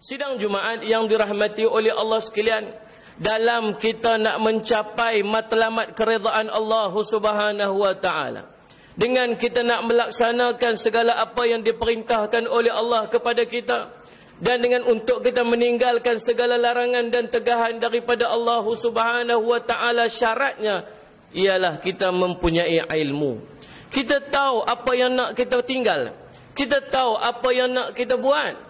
Sidang Jumaat yang dirahmati oleh Allah sekalian, dalam kita nak mencapai matlamat keredaan Allah Subhanahu wa taala, dengan kita nak melaksanakan segala apa yang diperintahkan oleh Allah kepada kita, dan dengan untuk kita meninggalkan segala larangan dan tegahan daripada Allah Subhanahu wa taala, syaratnya ialah kita mempunyai ilmu. Kita tahu apa yang nak kita tinggal, kita tahu apa yang nak kita buat,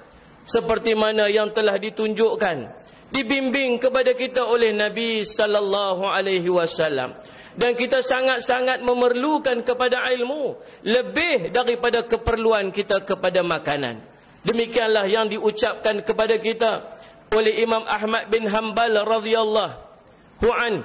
seperti mana yang telah ditunjukkan, dibimbing kepada kita oleh Nabi sallallahu alaihi wasallam. Dan kita sangat-sangat memerlukan kepada ilmu lebih daripada keperluan kita kepada makanan. Demikianlah yang diucapkan kepada kita oleh Imam Ahmad bin Hanbal radhiyallahu an.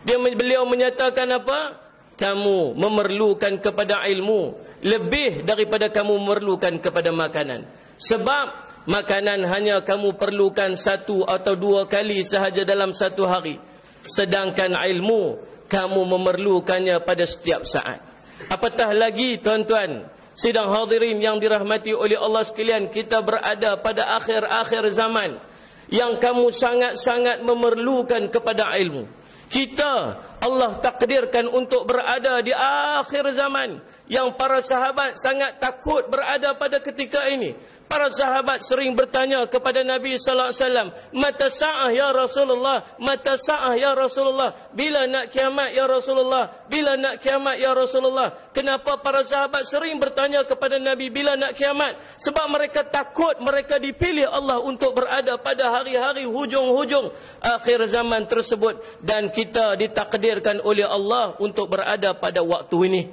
Beliau menyatakan apa? Kamu memerlukan kepada ilmu lebih daripada kamu memerlukan kepada makanan. Sebab makanan hanya kamu perlukan 1 atau 2 kali sahaja dalam satu hari. Sedangkan ilmu kamu memerlukannya pada setiap saat. Apatah lagi tuan-tuan, sidang hadirin yang dirahmati oleh Allah sekalian, kita berada pada akhir-akhir zaman yang kamu sangat-sangat memerlukan kepada ilmu. Kita, Allah takdirkan untuk berada di akhir zaman yang para sahabat sangat takut berada pada ketika ini. Para sahabat sering bertanya kepada Nabi sallallahu alaihi wasallam, "Mata sa'ah ya Rasulullah? Mata sa'ah ya Rasulullah? Bila nak kiamat ya Rasulullah? Bila nak kiamat ya Rasulullah?" Kenapa para sahabat sering bertanya kepada Nabi bila nak kiamat? Sebab mereka takut mereka dipilih Allah untuk berada pada hari-hari hujung-hujung akhir zaman tersebut, dan kita ditakdirkan oleh Allah untuk berada pada waktu ini.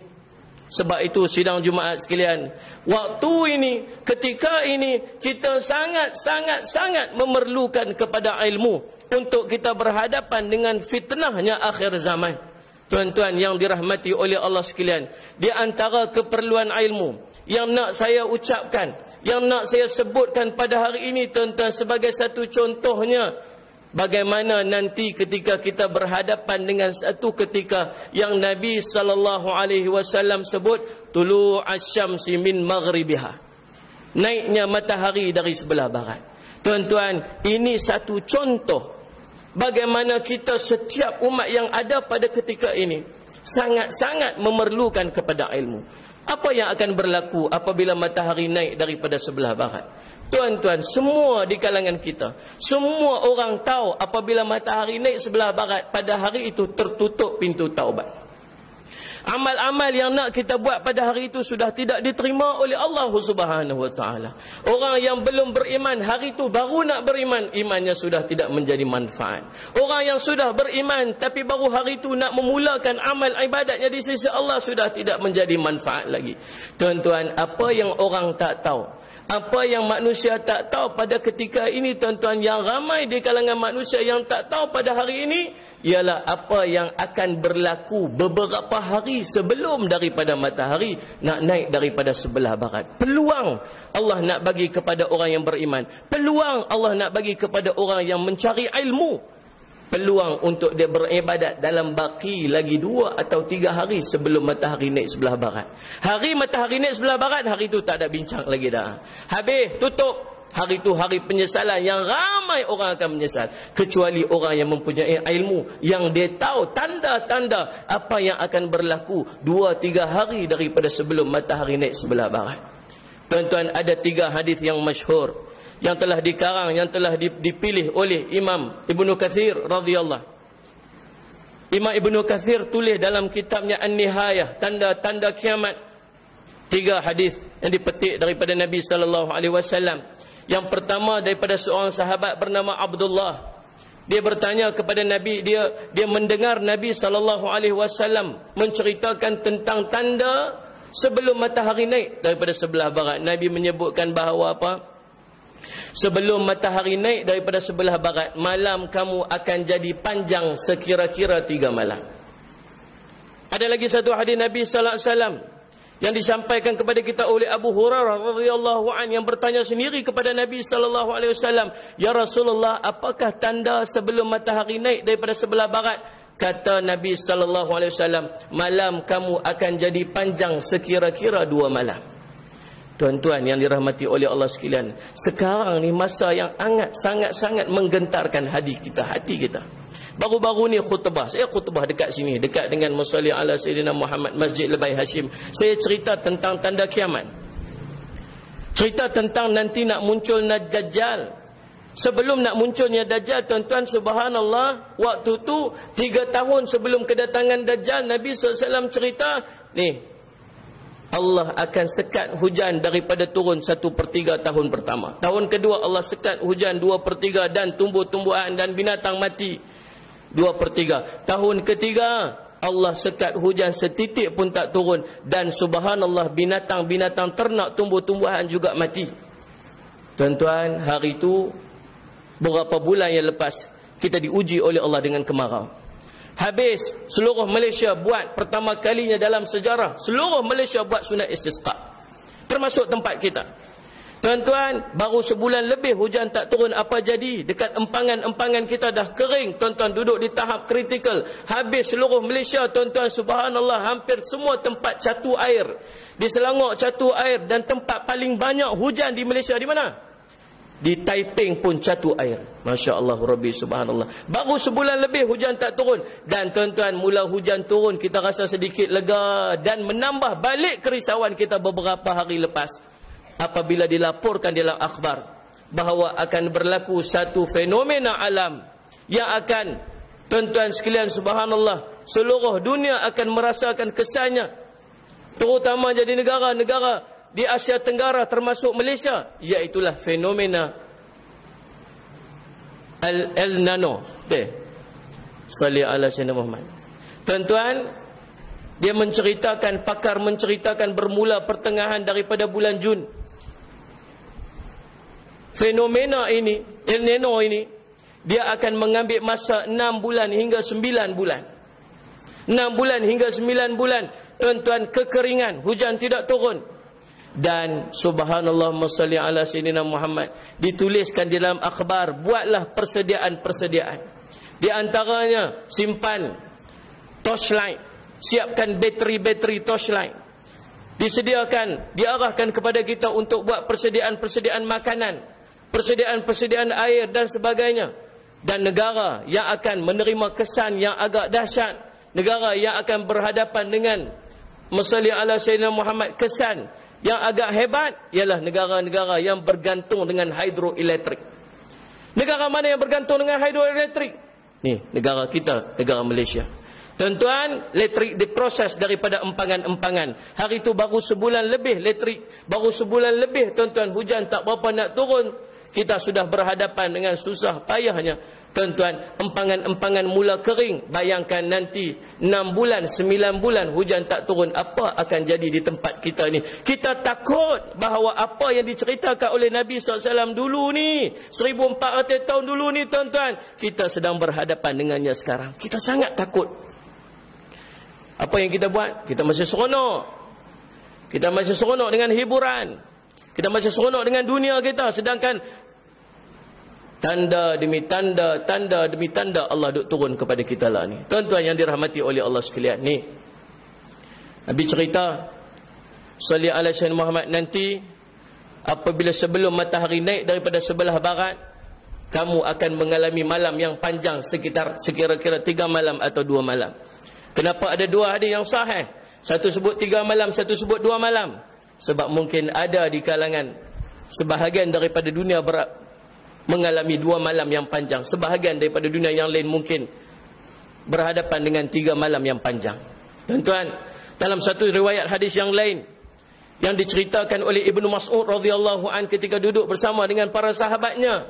Sebab itu sidang Jumaat sekalian, waktu ini, ketika ini, kita sangat-sangat memerlukan kepada ilmu untuk kita berhadapan dengan fitnahnya akhir zaman. Tuan-tuan yang dirahmati oleh Allah sekalian, di antara keperluan ilmu yang nak saya ucapkan, yang nak saya sebutkan pada hari ini tuan-tuan, sebagai satu contohnya, bagaimana nanti ketika kita berhadapan dengan satu ketika yang Nabi sallallahu alaihi wasallam sebut tulu asyamsi min maghribiha, naiknya matahari dari sebelah barat. Tuan-tuan, ini satu contoh bagaimana kita setiap umat yang ada pada ketika ini sangat-sangat memerlukan kepada ilmu. Apa yang akan berlaku apabila matahari naik daripada sebelah barat? Tuan-tuan, semua di kalangan kita, semua orang tahu apabila matahari naik sebelah barat, pada hari itu tertutup pintu taubat. Amal-amal yang nak kita buat pada hari itu sudah tidak diterima oleh Allah Subhanahu wa taala. Orang yang belum beriman hari itu baru nak beriman, imannya sudah tidak menjadi manfaat. Orang yang sudah beriman tapi baru hari itu nak memulakan amal ibadatnya di sisi Allah, sudah tidak menjadi manfaat lagi. Tuan-tuan, apa yang orang tak tahu, apa yang manusia tak tahu pada ketika ini tuan-tuan, yang ramai di kalangan manusia yang tak tahu pada hari ini, ialah apa yang akan berlaku beberapa hari sebelum daripada matahari nak naik daripada sebelah barat. Peluang Allah nak bagi kepada orang yang beriman, peluang Allah nak bagi kepada orang yang mencari ilmu, peluang untuk dia beribadat dalam baki lagi 2 atau 3 hari sebelum matahari naik sebelah barat. Hari matahari naik sebelah barat, hari itu tak ada bincang lagi dah. Habis, tutup. Hari itu hari penyesalan yang ramai orang akan menyesal. Kecuali orang yang mempunyai ilmu, yang dia tahu tanda-tanda apa yang akan berlaku 2-3 hari daripada sebelum matahari naik sebelah barat. Tuan-tuan, ada 3 hadis yang masyhur yang telah dikarang, yang telah dipilih oleh Imam Ibnu Katsir radhiyallahu. Imam Ibnu Katsir tulis dalam kitabnya An-Nihayah, tanda-tanda kiamat, 3 hadis yang dipetik daripada Nabi sallallahu alaihi wasallam. Yang pertama daripada seorang sahabat bernama Abdullah. Dia bertanya kepada Nabi, dia mendengar Nabi sallallahu alaihi wasallam menceritakan tentang tanda sebelum matahari naik daripada sebelah barat. Nabi menyebutkan bahawa apa? Sebelum matahari naik daripada sebelah barat, malam kamu akan jadi panjang sekira-kira 3 malam. Ada lagi satu hadis Nabi sallallahu alaihi wasallam yang disampaikan kepada kita oleh Abu Hurairah radhiyallahu an, yang bertanya sendiri kepada Nabi sallallahu alaihi wasallam, "Ya Rasulullah, apakah tanda sebelum matahari naik daripada sebelah barat?" Kata Nabi sallallahu alaihi wasallam, "Malam kamu akan jadi panjang sekira-kira 2 malam." Tuan-tuan yang dirahmati oleh Allah sekalian, sekarang ni masa yang sangat-sangat menggentarkan hati kita. Baru-baru ni khutbah, saya khutbah dekat sini, dekat dengan Musalli ala Sayyidina Muhammad, Masjid Lebay Hashim. Saya cerita tentang tanda kiamat. Cerita tentang nanti nak muncul Dajjal. Sebelum nak munculnya Dajjal, tuan-tuan, subhanallah, waktu tu 3 tahun sebelum kedatangan Dajjal, Nabi SAW cerita, ni Allah akan sekat hujan daripada turun 1/3 tahun pertama. Tahun kedua Allah sekat hujan 2/3 dan tumbuh-tumbuhan dan binatang mati 2/3. Tahun ketiga Allah sekat hujan setitik pun tak turun, dan subhanallah binatang-binatang ternak, tumbuh-tumbuhan juga mati. Tuan-tuan, hari itu beberapa bulan yang lepas kita diuji oleh Allah dengan kemarau. Habis seluruh Malaysia buat pertama kalinya dalam sejarah, seluruh Malaysia buat sunat istisqa, termasuk tempat kita. Tuan-tuan, baru sebulan lebih hujan tak turun, apa jadi? Dekat empangan-empangan kita dah kering, tuan-tuan, duduk di tahap kritikal. Habis seluruh Malaysia, tuan-tuan, subhanallah, hampir semua tempat catu air. Di Selangor catu air, dan tempat paling banyak hujan di Malaysia di mana? Di Taiping pun catu air. Masya Allah, Rabbi, subhanallah. Baru sebulan lebih hujan tak turun. Dan tuan-tuan, mula hujan turun, kita rasa sedikit lega, dan menambah balik kerisauan kita beberapa hari lepas, apabila dilaporkan dalam akhbar bahawa akan berlaku satu fenomena alam yang akan, tuan-tuan sekalian, subhanallah, seluruh dunia akan merasakan kesannya, terutama jadi negara-negara di Asia Tenggara termasuk Malaysia, iaitulah fenomena El Nino. Salli ala Sayyidina Muhammad. Tuan-tuan, dia menceritakan, pakar menceritakan bermula pertengahan daripada bulan Jun. Fenomena ini, El Nino ini, dia akan mengambil masa 6 bulan hingga 9 bulan. 6 bulan hingga 9 bulan, tuan-tuan, kekeringan, hujan tidak turun. Dan subhanallah, salli ala Sayyidina Muhammad, dituliskan di dalam akhbar, buatlah persediaan-persediaan. Di antaranya simpan torchlight, siapkan bateri-bateri torchlight. Disediakan, diarahkan kepada kita untuk buat persediaan-persediaan makanan, persediaan-persediaan air dan sebagainya. Dan negara yang akan menerima kesan yang agak dahsyat, negara yang akan berhadapan dengan Musalli ala Sayyidina Muhammad, kesan yang agak hebat, ialah negara-negara yang bergantung dengan hidroelektrik. Negara mana yang bergantung dengan hidroelektrik? Ni, negara kita, negara Malaysia. Tuan-tuan, elektrik diproses daripada empangan-empangan. Hari itu baru sebulan lebih elektrik, baru sebulan lebih, tuan-tuan, hujan tak berapa nak turun, kita sudah berhadapan dengan susah payahnya. Tuan-tuan, empangan-empangan mula kering. Bayangkan nanti 6 bulan, 9 bulan hujan tak turun, apa akan jadi di tempat kita ni? Kita takut bahawa apa yang diceritakan oleh Nabi SAW dulu ni, 1400 tahun dulu ni, tuan-tuan, kita sedang berhadapan dengannya sekarang. Kita sangat takut. Apa yang kita buat? Kita masih seronok. Kita masih seronok dengan hiburan. Kita masih seronok dengan dunia kita. Sedangkan tanda demi tanda, tanda demi tanda Allah duk turun kepada kita lah ni. Tuan-tuan yang dirahmati oleh Allah sekalian, ni Nabi cerita, salli ala Sayyidina Muhammad, nanti apabila sebelum matahari naik daripada sebelah barat, kamu akan mengalami malam yang panjang, sekira-kira 3 malam atau 2 malam. Kenapa ada 2 hadis yang sahih? Satu sebut 3 malam, satu sebut 2 malam. Sebab mungkin ada di kalangan sebahagian daripada dunia mengalami 2 malam yang panjang. Sebahagian daripada dunia yang lain mungkin berhadapan dengan 3 malam yang panjang. Tuan-tuan, dalam satu riwayat hadis yang lain yang diceritakan oleh Ibnu Mas'ud radhiyallahu an, ketika duduk bersama dengan para sahabatnya,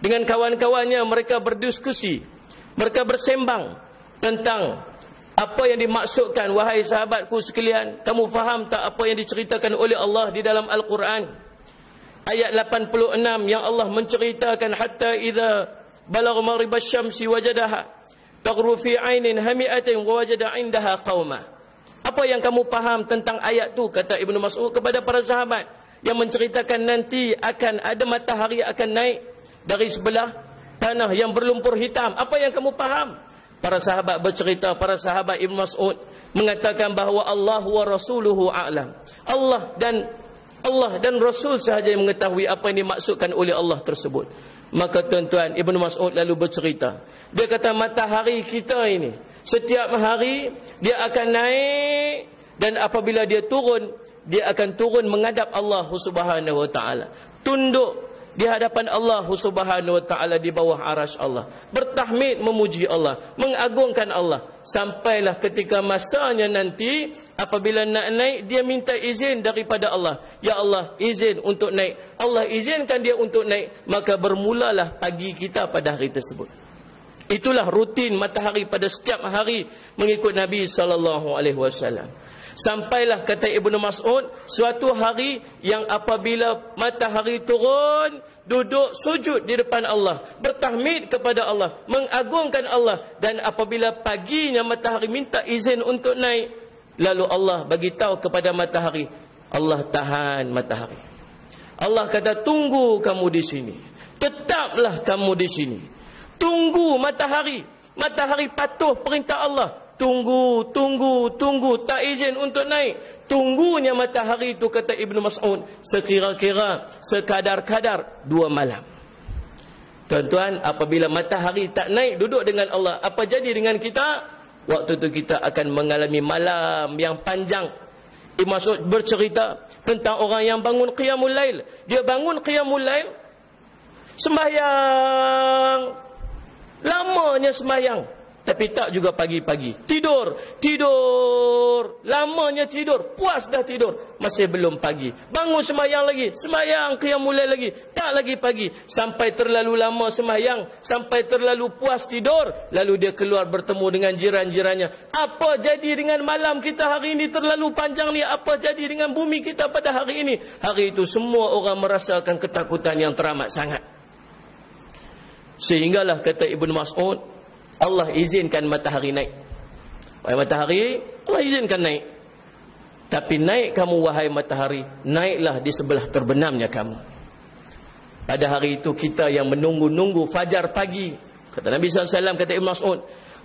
dengan kawan-kawannya, mereka berdiskusi, mereka bersembang tentang apa yang dimaksudkan, wahai sahabatku sekalian, kamu faham tak apa yang diceritakan oleh Allah di dalam Al-Quran? Ayat 86 yang Allah menceritakan, hatta idza balagha maghribasy syamsi wajadaha taghru fi 'ainin hami'atin wa wajada 'indaha qauma. Apa yang kamu faham tentang ayat tu, kata Ibnu Mas'ud kepada para sahabat, yang menceritakan nanti akan ada matahari akan naik dari sebelah tanah yang berlumpur hitam. Apa yang kamu faham? Para sahabat bercerita, para sahabat Ibnu Mas'ud mengatakan bahawa Allah wa rasuluhu a'lam. Allah dan Allah dan Rasul sahaja yang mengetahui apa yang dimaksudkan oleh Allah tersebut. Maka tuan-tuan, Ibnu Mas'ud lalu bercerita. Dia kata matahari kita ini, setiap hari dia akan naik, dan apabila dia turun, dia akan turun menghadap Allah Subhanahu wa taala. Tunduk di hadapan Allah Subhanahu wa taala di bawah arasy Allah. Bertahmid memuji Allah, mengagungkan Allah. Sampailah ketika masanya nanti apabila nak naik, dia minta izin daripada Allah. Ya Allah, izin untuk naik. Allah izinkan dia untuk naik, maka bermulalah pagi kita pada hari tersebut. Itulah rutin matahari pada setiap hari mengikut Nabi SAW. Sampailah kata Ibnu Mas'ud, suatu hari yang apabila matahari turun, duduk sujud di depan Allah, bertahmid kepada Allah, mengagungkan Allah, dan apabila paginya matahari minta izin untuk naik, lalu Allah bagi tahu kepada matahari, Allah tahan matahari. Allah kata, tunggu kamu di sini, tetaplah kamu di sini, tunggu matahari. Matahari patuh perintah Allah. Tunggu, tak izin untuk naik. Tunggunya matahari itu, kata Ibnu Mas'ud, sekira-kira, sekadar-kadar 2 malam. Tuan-tuan, apabila matahari tak naik duduk dengan Allah, apa jadi dengan kita? Waktu itu kita akan mengalami malam yang panjang. Ibnu Mas'ud bercerita tentang orang yang bangun qiyamul lail. Dia bangun qiyamul lail, sembahyang, lamanya sembahyang, tapi tak juga pagi-pagi. Tidur, lamanya tidur, puas dah tidur, masih belum pagi. Bangun sembahyang lagi, sembahyang qiyamul lail lagi, tak lagi pagi. Sampai terlalu lama sembahyang, sampai terlalu puas tidur, lalu dia keluar bertemu dengan jiran-jirannya. Apa jadi dengan malam kita hari ini terlalu panjang ni? Apa jadi dengan bumi kita pada hari ini? Hari itu semua orang merasakan ketakutan yang teramat sangat. Sehinggalah kata Ibnu Mas'ud, Allah izinkan matahari naik. Wahai matahari, Allah izinkan naik. Tapi naik kamu wahai matahari, naiklah di sebelah terbenamnya kamu. Pada hari itu kita yang menunggu-nunggu fajar pagi. Kata Nabi SAW, kata Ibnu Mas'ud,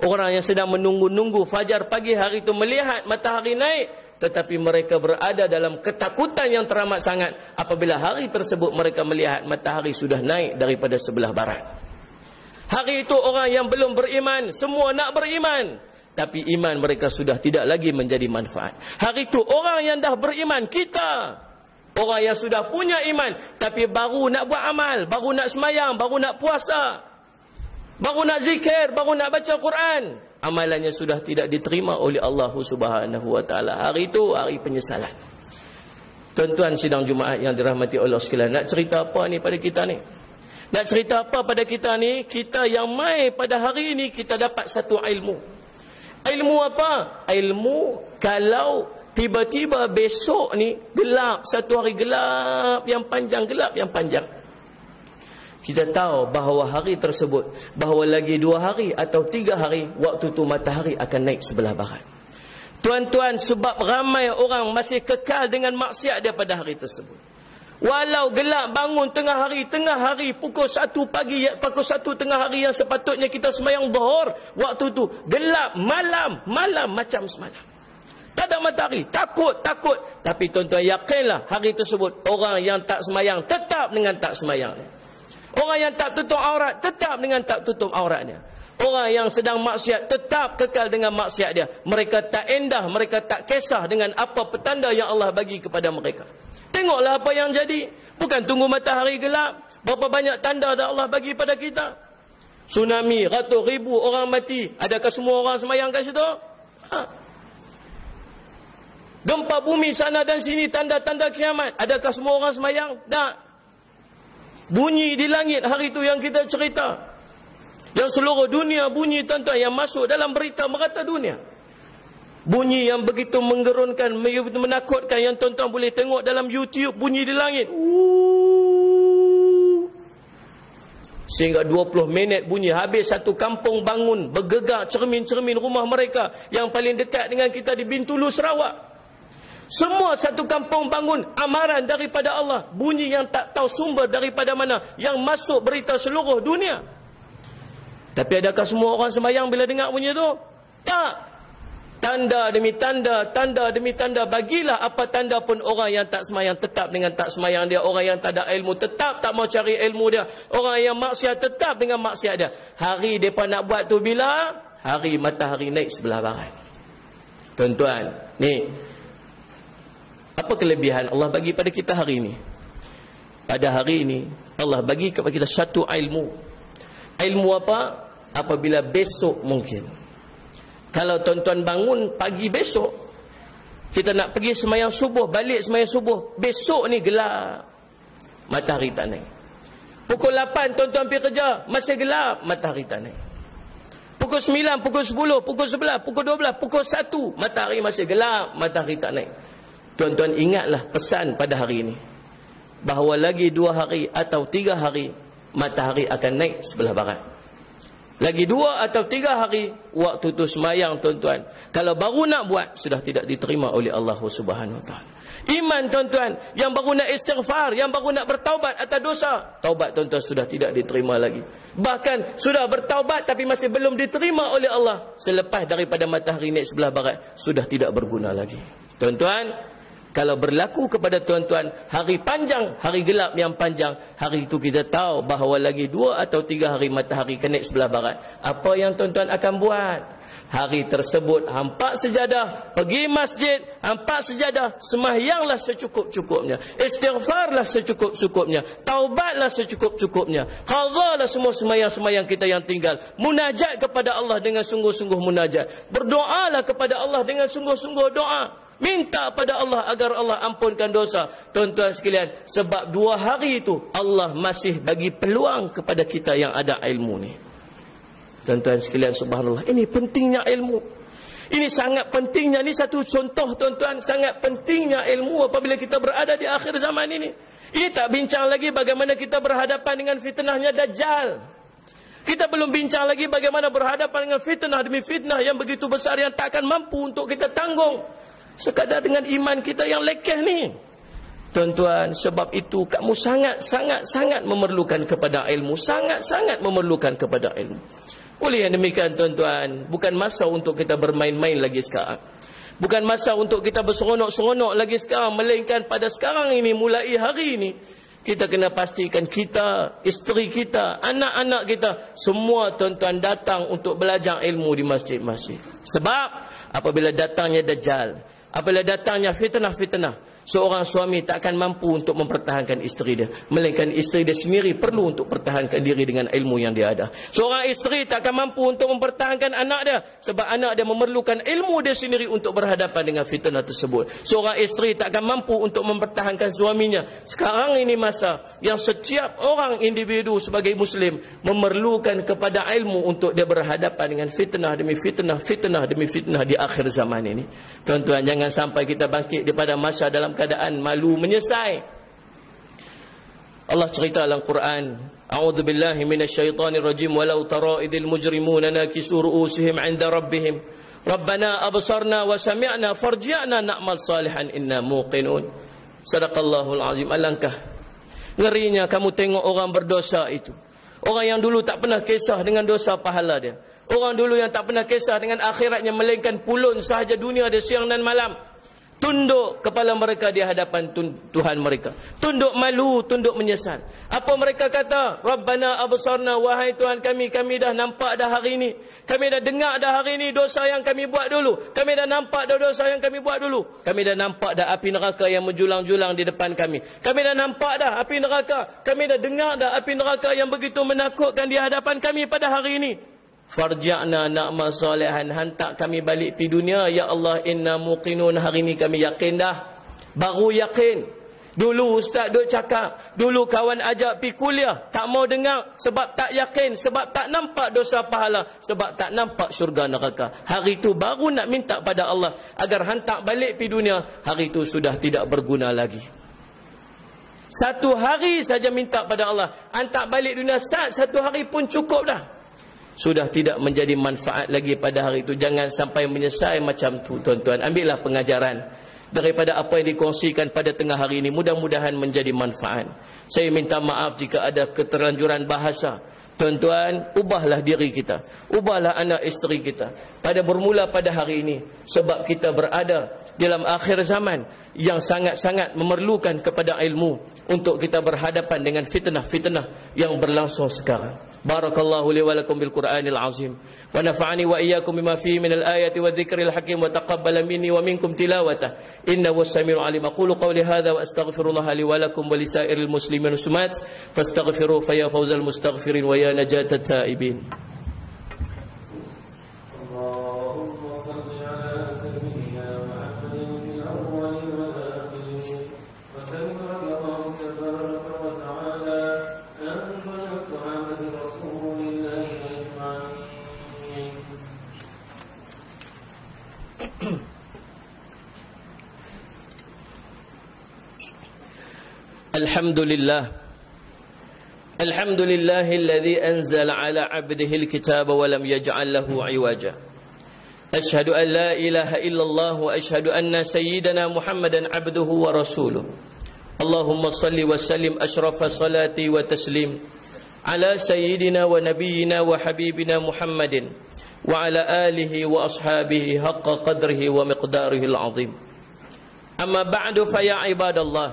orang yang sedang menunggu-nunggu fajar pagi hari itu melihat matahari naik, tetapi mereka berada dalam ketakutan yang teramat sangat apabila hari tersebut mereka melihat matahari sudah naik daripada sebelah barat. Hari itu orang yang belum beriman, semua nak beriman, tapi iman mereka sudah tidak lagi menjadi manfaat. Hari itu orang yang dah beriman, kita, orang yang sudah punya iman, tapi baru nak buat amal, baru nak semayang, baru nak puasa, baru nak zikir, baru nak baca Quran, amalannya sudah tidak diterima oleh Allah Subhanahu wa taala. Hari itu hari penyesalan. Tuan-tuan sidang Jumaat yang dirahmati Allah sekalian, nak cerita apa ni pada kita ni? Nak cerita apa pada kita ni? Kita yang mai pada hari ini, kita dapat satu ilmu. Ilmu apa? Ilmu kalau tiba-tiba besok ni gelap, satu hari gelap yang panjang, kita tahu bahawa hari tersebut, bahawa lagi 2 hari atau 3 hari, waktu tu matahari akan naik sebelah barat. Tuan-tuan, sebab ramai orang masih kekal dengan maksiat dia pada hari tersebut. Walau gelap bangun tengah hari pukul 1 pagi, pukul 1 tengah hari yang sepatutnya kita sembahyang zuhur, waktu tu gelap, malam macam semalam. Tak ada matahari, takut. Tapi tuan-tuan yakinlah, hari tersebut orang yang tak sembahyang tetap dengan tak sembahyangnya. Orang yang tak tutup aurat tetap dengan tak tutup auratnya. Orang yang sedang maksiat tetap kekal dengan maksiat dia. Mereka tak endah, mereka tak kisah dengan apa petanda yang Allah bagi kepada mereka. Tengoklah apa yang jadi. Bukan tunggu matahari gelap. Berapa banyak tanda dah Allah bagi pada kita. Tsunami, ratus ribu orang mati. Adakah semua orang semayang kat situ? Gempa bumi sana dan sini, tanda-tanda kiamat. Adakah semua orang semayang? Tak. Bunyi di langit hari itu yang kita cerita. Yang seluruh dunia bunyi, tuan-tuan, yang masuk dalam berita merata dunia. Bunyi yang begitu menggerunkan, begitu menakutkan, yang tuan-tuan boleh tengok dalam YouTube, bunyi di langit. Sehingga 20 minit bunyi, habis satu kampung bangun, bergegar cermin-cermin rumah mereka yang paling dekat dengan kita di Bintulu, Sarawak. Semua satu kampung bangun, amaran daripada Allah. Bunyi yang tak tahu sumber daripada mana, yang masuk berita seluruh dunia. Tapi adakah semua orang sembahyang bila dengar bunyi itu? Tak tanda demi tanda, tanda demi tanda. Bagilah apa tanda pun orang yang tak semayang tetap dengan tak semayang dia. Orang yang tak ada ilmu tetap tak mau cari ilmu dia. Orang yang maksiat tetap dengan maksiat dia. Hari mereka nak buat tu bila? Hari matahari naik sebelah barat. Tuan-tuan, ni apa kelebihan Allah bagi pada kita hari ini? Pada hari ini Allah bagi kepada kita satu ilmu. Ilmu apa? Apabila besok mungkin, kalau tuan-tuan bangun pagi besok, kita nak pergi semayang subuh, balik semayang subuh, besok ni gelap, matahari tak naik. Pukul 8 tuan-tuan pergi kerja, masih gelap, matahari tak naik. Pukul 9, pukul 10, pukul 11, pukul 12, pukul 1, matahari masih gelap, matahari tak naik. Tuan-tuan ingatlah pesan pada hari ini, bahawa lagi 2 hari atau 3 hari matahari akan naik sebelah barat. Lagi 2 atau 3 hari waktu tu semayang tuan-tuan, kalau baru nak buat sudah tidak diterima oleh Allah Subhanahu Wa Taala. Iman tuan-tuan, yang baru nak istighfar, yang baru nak bertaubat atas dosa, taubat tuan-tuan sudah tidak diterima lagi. Bahkan sudah bertaubat tapi masih belum diterima oleh Allah, selepas daripada matahari naik sebelah barat sudah tidak berguna lagi. Tuan-tuan, kalau berlaku kepada tuan-tuan hari panjang, hari gelap yang panjang, hari itu kita tahu bahawa lagi 2 atau 3 hari matahari akan naik sebelah barat. Apa yang tuan-tuan akan buat? Hari tersebut hampak sejadah, pergi masjid, hampak sejadah, semahyanglah secukup-cukupnya, istighfarlah secukup-cukupnya, taubatlah secukup-cukupnya, qadhalah semua semayang-semayang kita yang tinggal, munajat kepada Allah dengan sungguh-sungguh munajat, berdoalah kepada Allah dengan sungguh-sungguh doa, minta pada Allah agar Allah ampunkan dosa. Tuan-tuan sekalian, sebab 2 hari itu Allah masih bagi peluang kepada kita yang ada ilmu ni. Tuan-tuan sekalian, subhanallah, ini pentingnya ilmu. Ini sangat pentingnya, ini satu contoh tuan-tuan, sangat pentingnya ilmu apabila kita berada di akhir zaman ini. Ini tak bincang lagi bagaimana kita berhadapan dengan fitnahnya Dajjal. Kita belum bincang lagi bagaimana berhadapan dengan fitnah demi fitnah yang begitu besar yang tak akan mampu untuk kita tanggung sekadar dengan iman kita yang lekeh ni. Tuan-tuan, sebab itu kamu sangat memerlukan kepada ilmu, sangat memerlukan kepada ilmu. Oleh yang demikian tuan-tuan, bukan masa untuk kita bermain-main lagi sekarang, bukan masa untuk kita berseronok-seronok lagi sekarang, melainkan pada sekarang ini, mulai hari ini, kita kena pastikan kita, isteri kita, anak-anak kita, semua tuan-tuan datang untuk belajar ilmu di masjid-masjid. Sebab apabila datangnya Dajjal, apabila datangnya fitnah-fitnah, seorang suami tak akan mampu untuk mempertahankan isteri dia, melainkan isteri dia sendiri perlu untuk pertahankan diri dengan ilmu yang dia ada. Seorang isteri tak akan mampu untuk mempertahankan anak dia, sebab anak dia memerlukan ilmu dia sendiri untuk berhadapan dengan fitnah tersebut. Seorang isteri tak akan mampu untuk mempertahankan suaminya. Sekarang ini masa yang setiap orang individu sebagai Muslim memerlukan kepada ilmu untuk dia berhadapan dengan fitnah demi fitnah, fitnah demi fitnah di akhir zaman ini. Tuan-tuan, jangan sampai kita bangkit daripada masa dalam keadaan malu menyesal. Allah cerita dalam Quran, a'udzu billahi minasyaitonir rajim, walau tara idzil mujrimuna nakisu ru'usihim 'inda rabbihim rabbana absarna wa sami'na farji'na na'mal salihan inna muqinun. Sadaqallahul azim. Alangkah ngerinya kamu tengok orang berdosa itu, orang yang dulu tak pernah kisah dengan dosa pahala dia, orang dulu yang tak pernah kisah dengan akhiratnya, melainkan pulun sahaja dunia dia siang dan malam, tunduk kepala mereka di hadapan Tuhan mereka, tunduk malu, tunduk menyesal. Apa mereka kata? Rabbana absarna, wahai Tuhan kami, kami dah nampak dah hari ini, kami dah dengar dah hari ini dosa yang kami buat dulu, kami dah nampak dah dosa yang kami buat dulu, kami dah nampak dah api neraka yang menjulang-julang di depan kami, kami dah nampak dah api neraka, kami dah dengar dah api neraka yang begitu menakutkan di hadapan kami pada hari ini. Farji'na na'mal salihan, hantar kami balik pi dunia ya Allah, inna muqinun, hari ni kami yakin dah, baru yakin. Dulu ustaz duk cakap, dulu kawan ajak pi kuliah, tak mau dengar sebab tak yakin, sebab tak nampak dosa pahala, sebab tak nampak syurga neraka. Hari itu baru nak minta pada Allah agar hantar balik pi dunia, hari itu sudah tidak berguna lagi. Satu hari saja minta pada Allah, hantar balik dunia, satu hari pun cukup dah, sudah tidak menjadi manfaat lagi pada hari itu. Jangan sampai menyesal macam tu tuan-tuan. Ambillah pengajaran daripada apa yang dikongsikan pada tengah hari ini, mudah-mudahan menjadi manfaat. Saya minta maaf jika ada keterlanjuran bahasa, Tuan-tuan, ubahlah diri kita, ubahlah anak isteri kita pada bermula pada hari ini, sebab kita berada dalam akhir zaman yang sangat-sangat memerlukan kepada ilmu untuk kita berhadapan dengan fitnah-fitnah yang berlangsung sekarang. Barakallahu li wa lakum bil Qur'anil azim wa nafa'ani wa iyyakum bima fihi minal ayati wa dzikril hakim wa taqabbala minni wa minkum tilawatah innahu was-sami'ul 'alim. Aqulu qawli hadza wa astaghfirullah li wa lakum wa lisairil muslimin sumat fastaghfiruhu fa ya fawzal mustaghfirin wa ya najatat taibin. الحمد لله الذي أنزل على عبده الكتاب ولم يجعل له عوجا أشهد أن لا إله إلا الله وأشهد أن سيدنا محمدا عبده ورسوله اللهم صل وسلم أشرف صلاتي وتسليم على سيدنا ونبينا وحبيبنا محمد وعلى آله وأصحابه حق قدره ومقداره العظيم أما بعد فيا عباد الله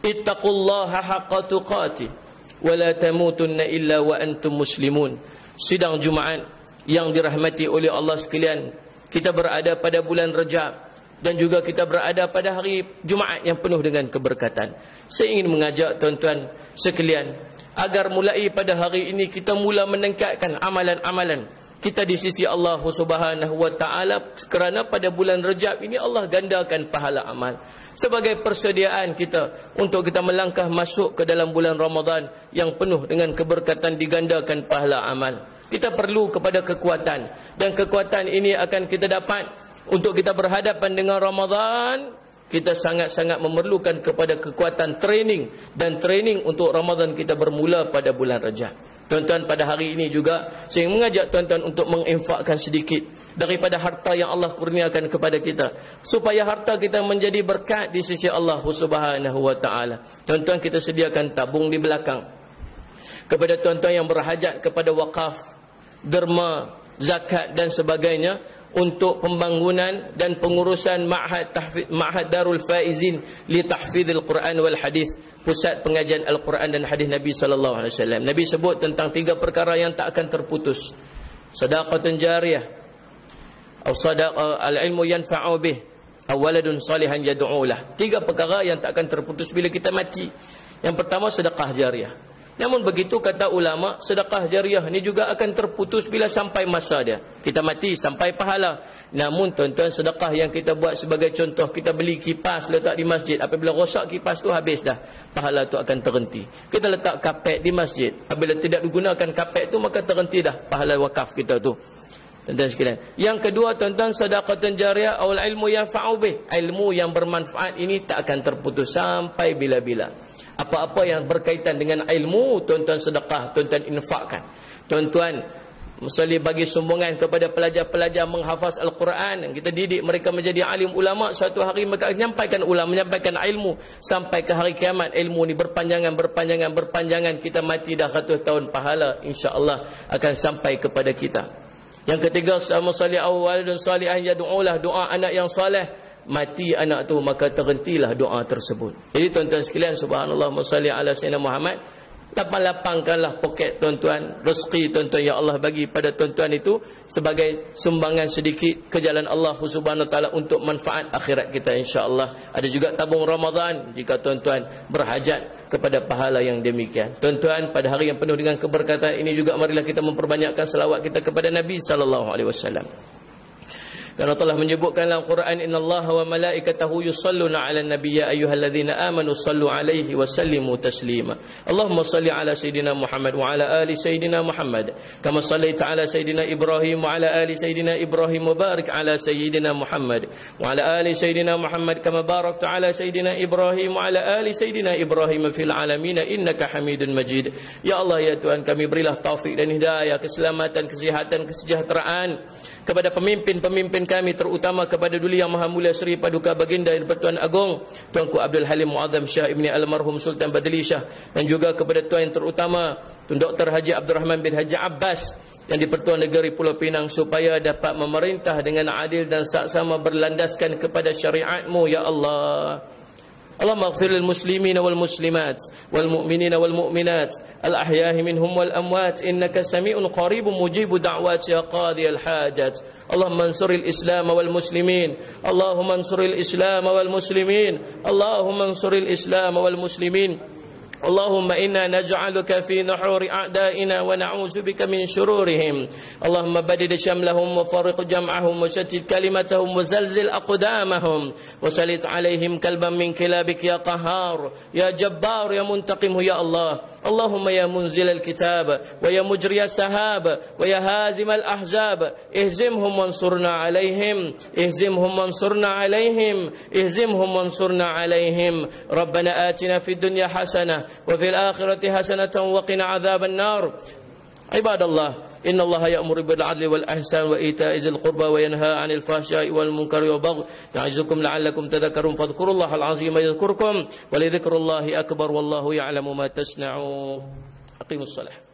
ittaqullaha haqqa tuqatih wa la tamutunna illa wa antum muslimun. Sidang Jumaat yang dirahmati oleh Allah sekalian, kita berada pada bulan Rajab dan juga kita berada pada hari Jumaat yang penuh dengan keberkatan. Saya ingin mengajak tuan-tuan sekalian agar mulai pada hari ini kita mula meningkatkan amalan-amalan kita di sisi Allah Subhanahu wa taala, kerana pada bulan Rajab ini Allah gandakan pahala amal. Sebagai persediaan kita untuk kita melangkah masuk ke dalam bulan Ramadan yang penuh dengan keberkatan, digandakan pahala amal. Kita perlu kepada kekuatan, dan kekuatan ini akan kita dapat untuk kita berhadapan dengan Ramadan. Kita sangat-sangat memerlukan kepada kekuatan training, dan training untuk Ramadan kita bermula pada bulan Rajab. Tuan-tuan, pada hari ini juga saya mengajak tuan-tuan untuk menginfakkan sedikit daripada harta yang Allah kurniakan kepada kita, supaya harta kita menjadi berkat di sisi Allah Subhanahu wa taala. Tuan-tuan, kita sediakan tabung di belakang kepada tuan-tuan yang berhajat kepada wakaf, derma, zakat dan sebagainya, untuk pembangunan dan pengurusan Ma'had Darul Faizin li Tahfidhil Quran wal Hadis, pusat pengajian Al-Quran dan hadis Nabi sallallahu alaihi wasallam. Nabi sebut tentang 3 perkara yang tak akan terputus: sedekahun jariyah, atau sadaqah al-ilmu yanfa'u bih, aw waladun salihan yad'u lah. 3 perkara yang tak akan terputus bila kita mati. Yang pertama, sedekah jariyah. Namun begitu kata ulama, sedekah jariyah ni juga akan terputus bila sampai masa dia, kita mati sampai pahala. Namun tuan-tuan, sedekah yang kita buat, sebagai contoh, kita beli kipas letak di masjid, apabila rosak kipas tu habis dah, pahala tu akan terhenti. Kita letak kapet di masjid, apabila tidak digunakan kapet tu, maka terhenti dah pahala wakaf kita tu. Tuan-tuan sekalian, yang kedua tuan-tuan, sedekahun jariyah awal ilmu yanfa'u bih, ilmu yang bermanfaat ini tak akan terputus sampai bila-bila. Apa-apa yang berkaitan dengan ilmu, tuan-tuan sedekah, tuan-tuan infakkan. Tuan-tuan misalnya bagi sumbangan kepada pelajar-pelajar menghafaz Al-Quran, kita didik mereka menjadi alim ulama. Suatu hari mereka menyampaikan ilmu sampai ke hari kiamat. Ilmu ni berpanjangan, kita mati dah 100 tahun, pahala insya-Allah akan sampai kepada kita. Yang ketiga, salli awal dan salihan yad'ulah, doa anak yang saleh. Mati anak tu, maka terhentilah doa tersebut. Jadi tuan-tuan sekalian, subhanallah, salli ala sayyidina Muhammad. Lapang-lapangkanlah poket tuan-tuan, rezeki tuan-tuan yang Allah bagi pada tuan-tuan itu sebagai sumbangan sedikit ke jalan Allah Subhanahu wa taala untuk manfaat akhirat kita insya-Allah. Ada juga tabung Ramadan jika tuan-tuan berhajat kepada pahala yang demikian. Tuan-tuan, pada hari yang penuh dengan keberkatan ini juga marilah kita memperbanyakkan selawat kita kepada Nabi sallallahu alaihi wasallam. Karena telah menyebutkan dalam Quran, innallaha wa malaikatahu yusalluna 'alan nabiy ya ayyuhalladzina amanu sallu 'alaihi wa sallimu taslima. Allahumma salli 'ala sayidina Muhammad wa 'ala ali sayidina Muhammad kama shallaita 'ala sayidina Ibrahim wa 'ala ali sayidina Ibrahim wa barik 'ala sayidina Muhammad wa 'ala ali sayidina Muhammad kama barakta 'ala sayidina Ibrahim wa 'ala ali sayidina Ibrahim fil 'alamin innaka Hamidun Majid. Ya Allah, ya Tuhan kami, berilah taufik dan hidayah, keselamatan, kesihatan, kesejahteraan kepada pemimpin-pemimpin kami, terutama kepada Duli Yang Maha Mulia Seri Paduka Baginda Pertuan Agong Tuanku Abdul Halim Muazzam Shah Ibni Almarhum Sultan Badli Shah, dan juga kepada Tuan yang terutama Tun Dr. Haji Abdul Rahman bin Haji Abbas yang di-Pertuan Negeri Pulau Pinang, supaya dapat memerintah dengan adil dan saksama berlandaskan kepada syariat-Mu ya Allah. Allahumma ighfir lil muslimina wal muslimat wal mu'minina wal mu'minat al ahya'i minhum wal amwat innaka sami'un qaribun mujibu da'wati ya qadiyal hajat. Allahumma ansuril islam wal muslimin, Allahumma ansuril islam wal muslimin, Allahumma ansuril islam wal muslimin. اللهم إنا نجعلك في نحور أعدائنا ونعوذ بك من شرورهم. اللهم بدد شملهم وفرق جمعهم وشتت كلمتهم وزلزل أقدامهم وسلط عليهم كلبا من كلابك يا قهار يا جبار يا منتقم يا الله. اللهم يا منزل الكتاب ويا مجري السحاب ويا هازم الأحزاب اهزمهم وانصرنا عليهم، اهزمهم وانصرنا عليهم، اهزمهم وانصرنا عليهم. ربنا آتنا في الدنيا حسنة وفي الآخرة حسنة وقنا عذاب النار. عباد الله، إن الله يأمر بالعدل والإحسان وإيتاء ذي القربى وينهى عن الفحشاء والمنكر والبغي يعظكم لعلكم تذكرون. فاذكروا الله العظيم يذكركم ولذكر الله أكبر والله يعلم ما تصنعون. أقيموا الصلاة.